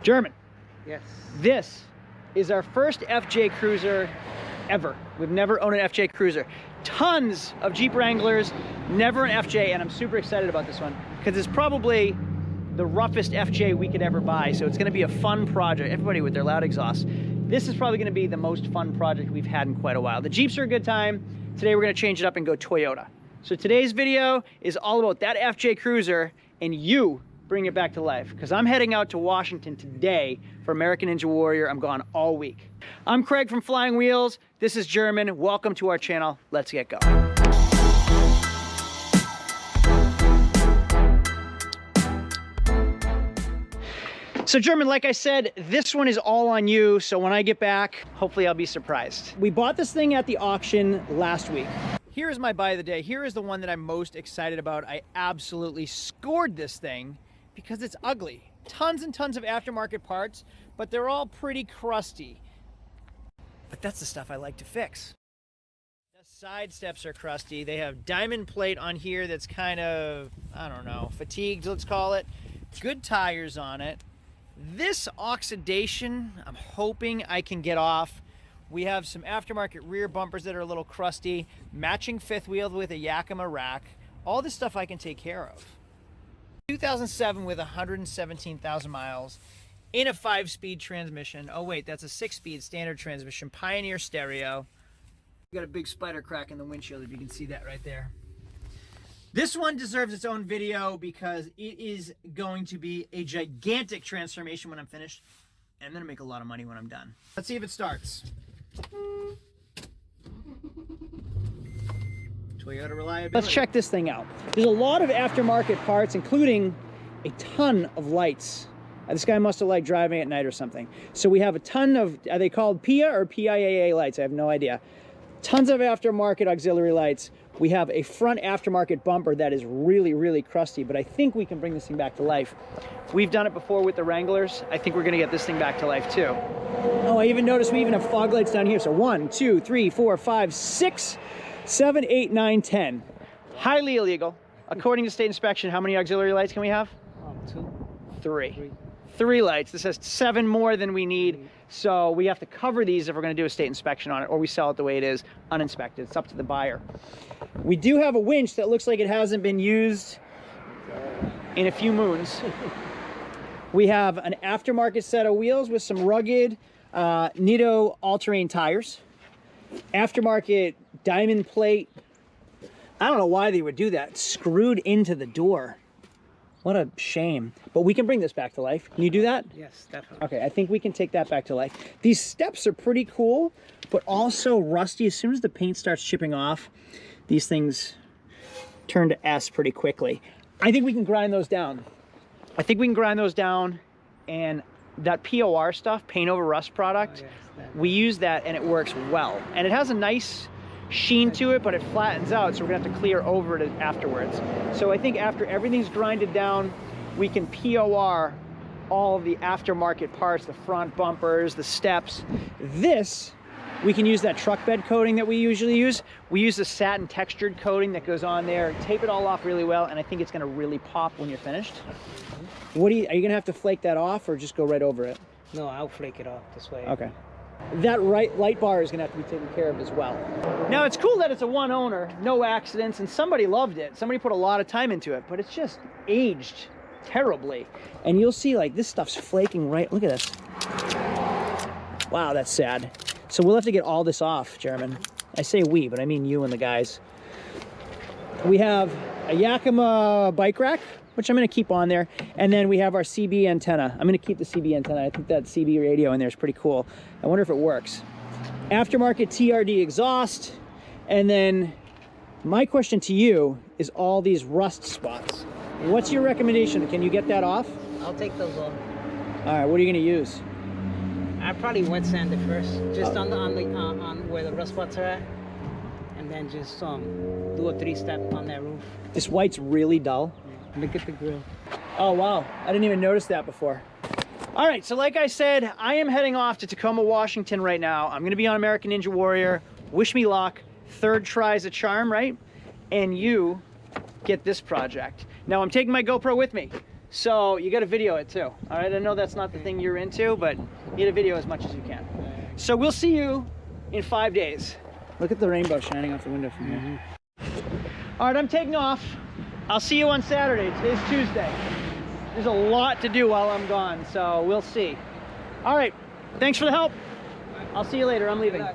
German. Yes. This is our first FJ Cruiser ever. We've never owned an FJ Cruiser. Tons of Jeep Wranglers, never an FJ, and I'm super excited about this one because it's probably the roughest FJ we could ever buy, so it's gonna be a fun project. Everybody with their loud exhaust. This is probably gonna be the most fun project we've had in quite a while. The Jeeps are a good time. Today we're gonna change it up and go Toyota. So today's video is all about that FJ Cruiser and you bring it back to life, because I'm heading out to Washington today for American Ninja Warrior. I'm gone all week. I'm Craig from Flying Wheels. This is German. Welcome to our channel. Let's get going. So German, like I said, this one is all on you. So when I get back, hopefully I'll be surprised. We bought this thing at the auction last week. Here is my buy of the day. Here is the one that I'm most excited about. I absolutely scored this thing because it's ugly. Tons and tons of aftermarket parts, but they're all pretty crusty. But that's the stuff I like to fix. The side steps are crusty. They have diamond plate on here that's kind of, I don't know, fatigued, let's call it. Good tires on it. This oxidation, I'm hoping I can get off. We have some aftermarket rear bumpers that are a little crusty, matching fifth wheel with a Yakima rack. All this stuff I can take care of. 2007 with 117,000 miles in a 5-speed transmission. Oh wait, that's a 6-speed standard transmission, Pioneer stereo. Got a big spider crack in the windshield, if you can see that right there. This one deserves its own video because it is going to be a gigantic transformation when I'm finished. And I'm gonna make a lot of money when I'm done. Let's see if it starts. Toyota reliability. Let's check this thing out. There's a lot of aftermarket parts, including a ton of lights. This guy must have liked driving at night or something. So we have a ton of, are they called PIA or PIAA lights? I have no idea. Tons of aftermarket auxiliary lights. We have a front aftermarket bumper that is really, really crusty, but I think we can bring this thing back to life. We've done it before with the Wranglers. I think we're gonna get this thing back to life too. Oh, I even noticed we even have fog lights down here. So 1, 2, 3, 4, 5, 6, 7, 8, 9, 10. Highly illegal. According to state inspection, how many auxiliary lights can we have? 2. 3. 3 lights. This has 7 more than we need. So we have to cover these if we're going to do a state inspection on it, or we sell it the way it is, uninspected. It's up to the buyer. We do have a winch that looks like it hasn't been used in a few moons. We have an aftermarket set of wheels with some rugged Nitto all-terrain tires. Aftermarket diamond plate. I don't know why they would do that. Screwed into the door. What a shame. But we can bring this back to life. Can you do that? Yes, definitely. Okay, I think we can take that back to life. These steps are pretty cool, but also rusty. As soon as the paint starts chipping off, these things turn to S pretty quickly. I think we can grind those down. And that POR stuff, paint over rust product, we use that and it works well. And it has a nice sheen to it, but it flattens out, so we're gonna have to clear over it afterwards. So I think after everything's grinded down, we can POR all of the aftermarket parts, the front bumpers, the steps. This, we can use that truck bed coating that we usually use. We use the satin textured coating that goes on there, tape it all off really well, and I think it's gonna really pop when you're finished. Are you gonna have to flake that off or just go right over it? No, I'll flake it off this way. Okay. That light bar is gonna have to be taken care of as well. Now it's cool that it's a one owner, no accidents, and somebody loved it. Somebody put a lot of time into it, but it's just aged terribly. And you'll see like this stuff's flaking right, look at this. Wow, that's sad. So we'll have to get all this off, German. I say we, but I mean you and the guys. We have a Yakima bike rack, which I'm gonna keep on there. And then we have our CB antenna. I'm gonna keep the CB antenna. I think that CB radio in there is pretty cool. I wonder if it works. Aftermarket TRD exhaust. And then my question to you is all these rust spots. What's your recommendation? Can you get that off? I'll take those off. All right, what are you gonna use? I probably wet sand it first, just on where the rust spots are at. And then just do a 3-step on that roof. This white's really dull. Look at the grill. Oh, wow. I didn't even notice that before. All right, so like I said, I am heading off to Tacoma, Washington right now. I'm gonna be on American Ninja Warrior. Wish me luck. 3rd try's a charm, right? And you get this project. Now I'm taking my GoPro with me. So you got to video it too. All right, I know that's not the thing you're into, but you got to video as much as you can. So we'll see you in 5 days. Look at the rainbow shining off the window from here. All right, I'm taking off. I'll see you on Saturday. Today's Tuesday. There's a lot to do while I'm gone, so we'll see. All right, thanks for the help. I'll see you later. I'm leaving.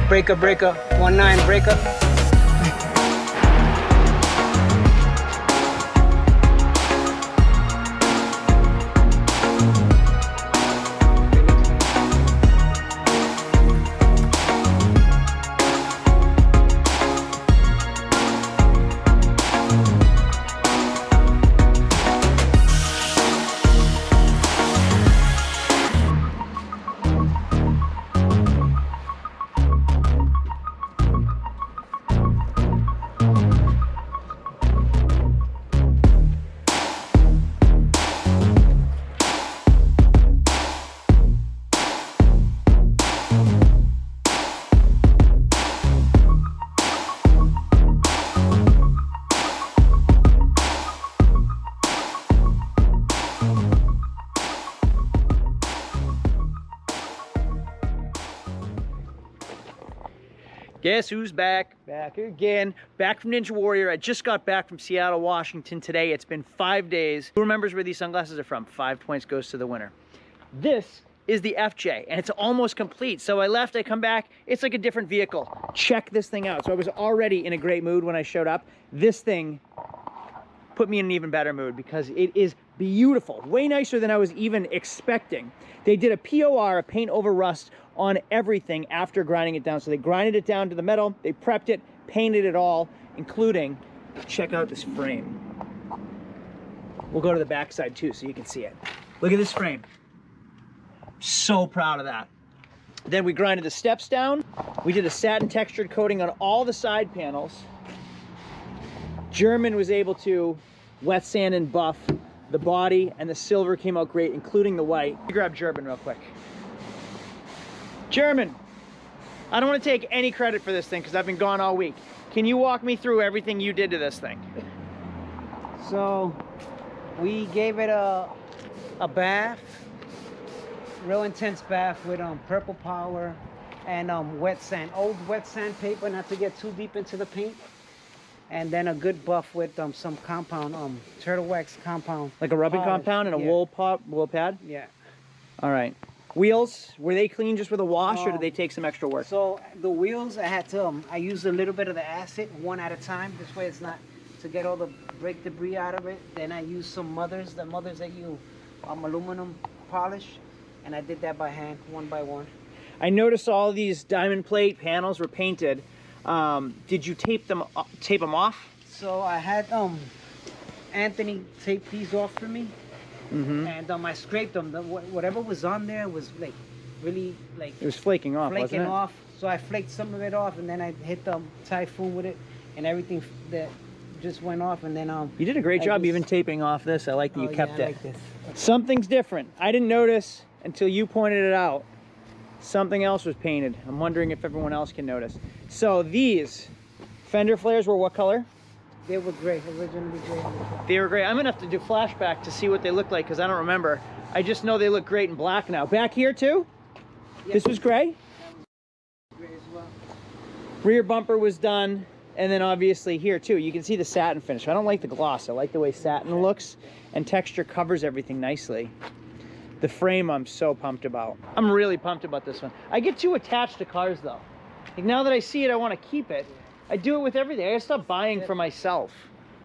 Breaker, breaker, 19 breaker. Guess who's back? Back again. Back from Ninja Warrior. I just got back from Seattle, Washington today. It's been 5 days. Who remembers where these sunglasses are from? 5 points goes to the winner. This is the FJ, and it's almost complete. So I left, I come back, it's like a different vehicle. Check this thing out. So I was already in a great mood when I showed up. This thing put me in an even better mood because it is beautiful. Way nicer than I was even expecting. They did a POR, a paint over rust, on everything after grinding it down. So they grinded it down to the metal, they prepped it, painted it all, including, check out this frame. We'll go to the back side too so you can see it. Look at this frame. So proud of that. Then we grinded the steps down. We did a satin textured coating on all the side panels. German was able to wet sand and buff the body, and the silver came out great, including the white. Grab German real quick. German, I don't want to take any credit for this thing because I've been gone all week. Can you walk me through everything you did to this thing? So we gave it a bath, real intense bath with purple power and wet sand, old wet sandpaper, not to get too deep into the paint. And then a good buff with some compound, turtle wax compound. Like a rubbing compound and a wool pad? Yeah. All right. Wheels, were they clean just with a wash or did they take some extra work? So the wheels, I had to, I used a little bit of the acid, one at a time. This way it's not, to get all the brake debris out of it. Then I used some mothers, the mothers that you, aluminum polish. And I did that by hand, one by one. I noticed all these diamond plate panels were painted. Did you tape them off? So I had Anthony tape these off for me. Mm-hmm. And I scraped them. Whatever was on there was like really like It was flaking off, flaking wasn't it? off. So I flaked some of it off, and then I hit the Typhoon with it, and everything that just went off. And then You did a great I job just- even taping off this. I like that you kept I it. like this. Something's different. I didn't notice until you pointed it out. Something else was painted. I'm wondering if everyone else can notice. So these fender flares were what color? They were gray, originally gray. They were great. I'm gonna have to do flashback to see what they look like because I don't remember. I just know they look great in black now. Back here too? Yes. This was gray? Gray as well. Rear bumper was done. And then obviously here too, you can see the satin finish. I don't like the gloss. I like the way satin looks and texture covers everything nicely. The frame I'm so pumped about. I'm really pumped about this one. I get too attached to cars though. Like now that I see it, I want to keep it. I do it with everything. I gotta stop buying for myself.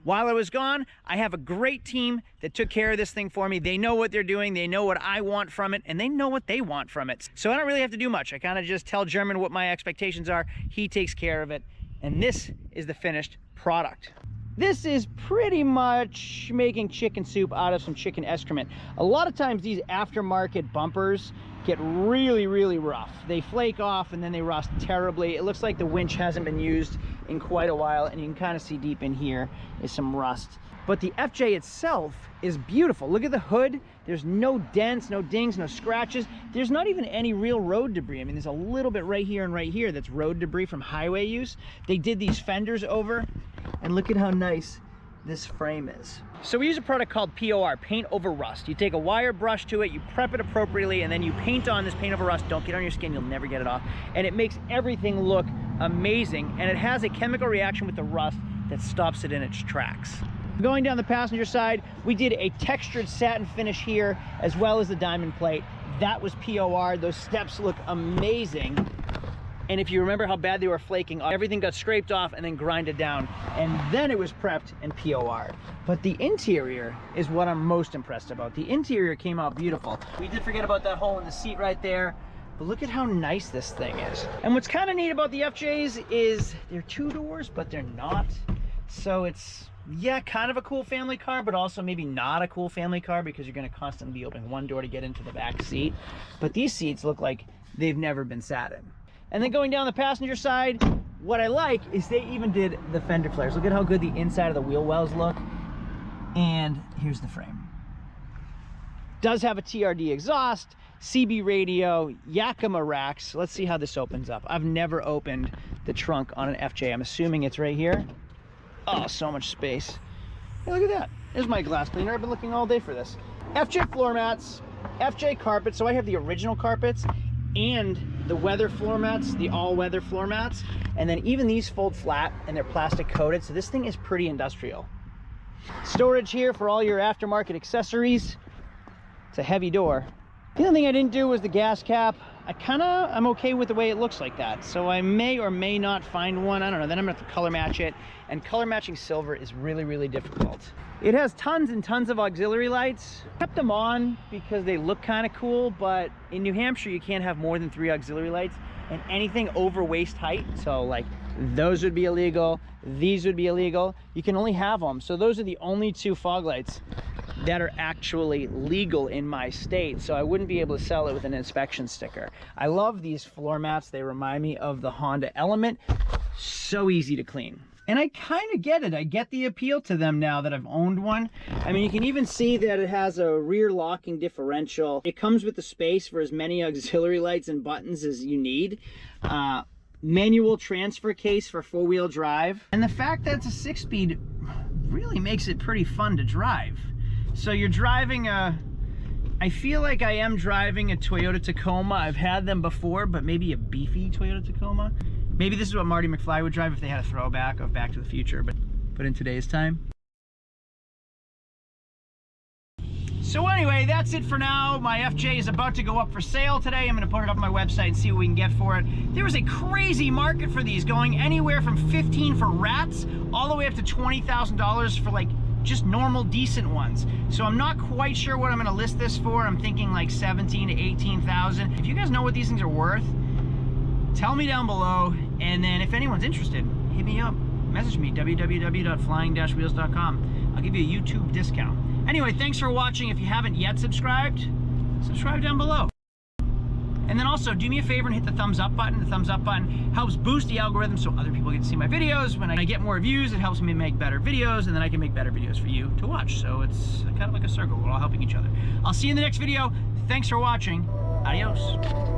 While I was gone, I have a great team that took care of this thing for me. They know what they're doing, they know what I want from it, and they know what they want from it. So I don't really have to do much. I kind of just tell German what my expectations are. He takes care of it. And this is the finished product. This is pretty much making chicken soup out of some chicken excrement. A lot of times these aftermarket bumpers get really, really rough. They flake off and then they rust terribly. It looks like the winch hasn't been used in quite a while, and you can kind of see deep in here is some rust. But the FJ itself is beautiful. Look at the hood. There's no dents, no dings, no scratches. There's not even any real road debris. I mean, there's a little bit right here that's road debris from highway use. They did these fenders over, and look at how nice this frame is. So we use a product called POR, paint over rust. You take a wire brush to it, you prep it appropriately, and then you paint on this paint over rust. Don't get on your skin, you'll never get it off. And it makes everything look amazing, and it has a chemical reaction with the rust that stops it in its tracks. Going down the passenger side, we did a textured satin finish here, as well as the diamond plate. That was POR. Those steps look amazing. And if you remember how bad they were flaking, everything got scraped off and then grinded down. And then it was prepped and POR. But the interior is what I'm most impressed about. The interior came out beautiful. We did forget about that hole in the seat right there. But look at how nice this thing is. And what's kind of neat about the FJs is they're two doors, but they're not. So it's, yeah, kind of a cool family car, but also maybe not a cool family car because you're going to constantly be opening one door to get into the back seat. But these seats look like they've never been sat in. And then going down the passenger side, what I like is they even did the fender flares. Look at how good the inside of the wheel wells look. And here's the frame. Does have a TRD exhaust, CB radio, Yakima racks. Let's see how this opens up. I've never opened the trunk on an FJ. I'm assuming it's right here. Oh, so much space. Hey, look at that. There's my glass cleaner. I've been looking all day for this. FJ floor mats, FJ carpets. So I have the original carpets and the weather floor mats, the all-weather floor mats. And then even these fold flat and they're plastic coated. So this thing is pretty industrial. Storage here for all your aftermarket accessories. It's a heavy door. The only thing I didn't do was the gas cap. I'm okay with the way it looks like that. So I may or may not find one. I don't know. Then I'm gonna have to color match it. And color matching silver is really, really difficult. It has tons and tons of auxiliary lights. Kept them on because they look kind of cool, but in New Hampshire, you can't have more than 3 auxiliary lights, and anything over waist height, so like those would be illegal, these would be illegal. You can only have them. So those are the only 2 fog lights that are actually legal in my state, so I wouldn't be able to sell it with an inspection sticker. I love these floor mats. They remind me of the Honda Element. So easy to clean. And I kind of get it. I get the appeal to them now that I've owned one. I mean, you can even see that it has a rear locking differential. It comes with the space for as many auxiliary lights and buttons as you need. Manual transfer case for 4-wheel drive. And the fact that it's a 6-speed really makes it pretty fun to drive. So you're driving I feel like I am driving a Toyota Tacoma. I've had them before, but maybe a beefy Toyota Tacoma. Maybe this is what Marty McFly would drive if they had a throwback of Back to the Future, but in today's time. So anyway, that's it for now. My FJ is about to go up for sale today. I'm gonna put it up on my website and see what we can get for it. There was a crazy market for these, going anywhere from $15,000 for rats all the way up to $20,000 for like just normal decent ones. So I'm not quite sure what I'm gonna list this for. I'm thinking like $17,000 to $18,000. If you guys know what these things are worth, tell me down below, and then if anyone's interested, hit me up, message me, www.flying-wheels.com. I'll give you a YouTube discount. Anyway, thanks for watching. If you haven't yet subscribed, subscribe down below. And then also do me a favor and hit the thumbs up button. The thumbs up button helps boost the algorithm so other people get to see my videos. When I get more views, it helps me make better videos, and then I can make better videos for you to watch. So it's kind of like a circle. We're all helping each other. I'll see you in the next video. Thanks for watching. Adios.